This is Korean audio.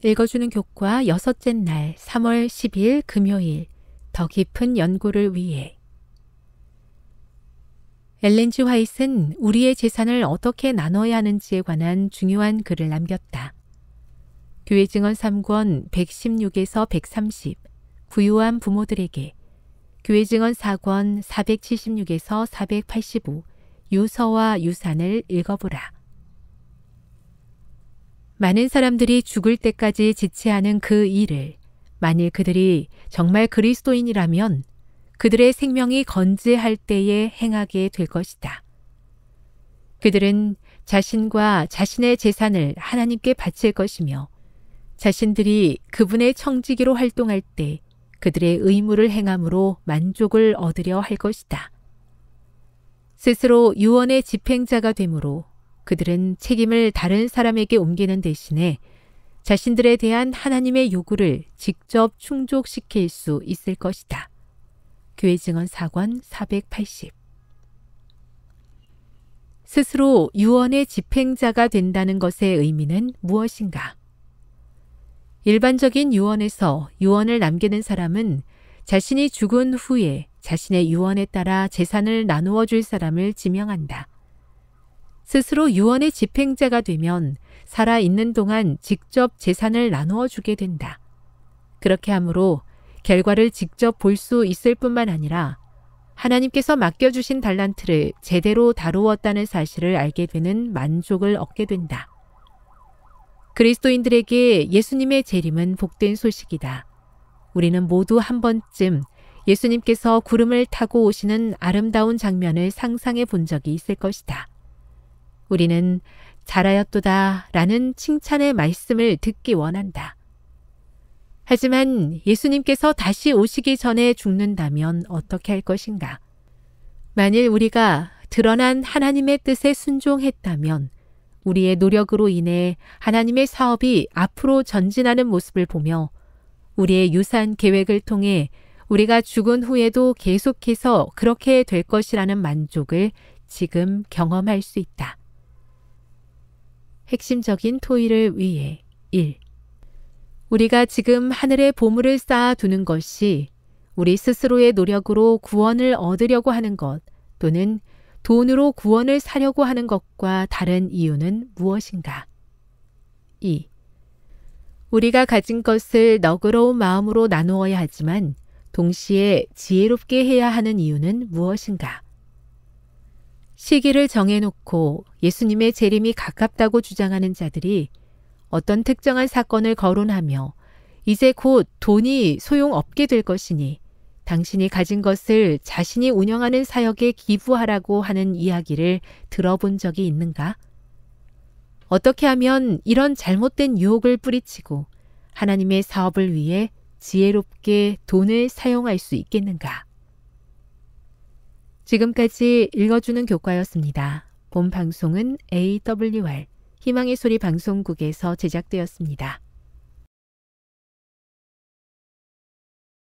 읽어주는 교과 여섯째 날 3월 12일 금요일 더 깊은 연구를 위해 엘렌 G. 화이트는 우리의 재산을 어떻게 나눠야 하는지에 관한 중요한 글을 남겼다. 교회 증언 3권 116에서 130, 부유한 부모들에게, 교회 증언 4권 476에서 485, 유서와 유산을 읽어보라. 많은 사람들이 죽을 때까지 지체하는 그 일을 만일 그들이 정말 그리스도인이라면 그들의 생명이 건재할 때에 행하게 될 것이다. 그들은 자신과 자신의 재산을 하나님께 바칠 것이며 자신들이 그분의 청지기로 활동할 때 그들의 의무를 행함으로 만족을 얻으려 할 것이다. 스스로 유언의 집행자가 되므로 그들은 책임을 다른 사람에게 옮기는 대신에 자신들에 대한 하나님의 요구를 직접 충족시킬 수 있을 것이다. 교회 증언 4권 480. 스스로 유언의 집행자가 된다는 것의 의미는 무엇인가? 일반적인 유언에서 유언을 남기는 사람은 자신이 죽은 후에 자신의 유언에 따라 재산을 나누어 줄 사람을 지명한다. 스스로 유언의 집행자가 되면 살아있는 동안 직접 재산을 나누어 주게 된다. 그렇게 하므로 결과를 직접 볼 수 있을 뿐만 아니라 하나님께서 맡겨주신 달란트를 제대로 다루었다는 사실을 알게 되는 만족을 얻게 된다. 그리스도인들에게 예수님의 재림은 복된 소식이다. 우리는 모두 한 번쯤 예수님께서 구름을 타고 오시는 아름다운 장면을 상상해 본 적이 있을 것이다. 우리는 잘하였도다 라는 칭찬의 말씀을 듣기 원한다. 하지만 예수님께서 다시 오시기 전에 죽는다면 어떻게 할 것인가? 만일 우리가 드러난 하나님의 뜻에 순종했다면 우리의 노력으로 인해 하나님의 사업이 앞으로 전진하는 모습을 보며 우리의 유산 계획을 통해 우리가 죽은 후에도 계속해서 그렇게 될 것이라는 만족을 지금 경험할 수 있다. 핵심적인 토의를 위해 1. 우리가 지금 하늘의 보물을 쌓아두는 것이 우리 스스로의 노력으로 구원을 얻으려고 하는 것 또는 돈으로 구원을 사려고 하는 것과 다른 이유는 무엇인가? 2. 우리가 가진 것을 너그러운 마음으로 나누어야 하지만 동시에 지혜롭게 해야 하는 이유는 무엇인가? 시기를 정해놓고 예수님의 재림이 가깝다고 주장하는 자들이 어떤 특정한 사건을 거론하며 이제 곧 돈이 소용없게 될 것이니 당신이 가진 것을 자신이 운영하는 사역에 기부하라고 하는 이야기를 들어본 적이 있는가? 어떻게 하면 이런 잘못된 유혹을 뿌리치고 하나님의 사업을 위해 지혜롭게 돈을 사용할 수 있겠는가? 지금까지 읽어주는 교과였습니다. 본 방송은 AWR 희망의 소리 방송국에서 제작되었습니다.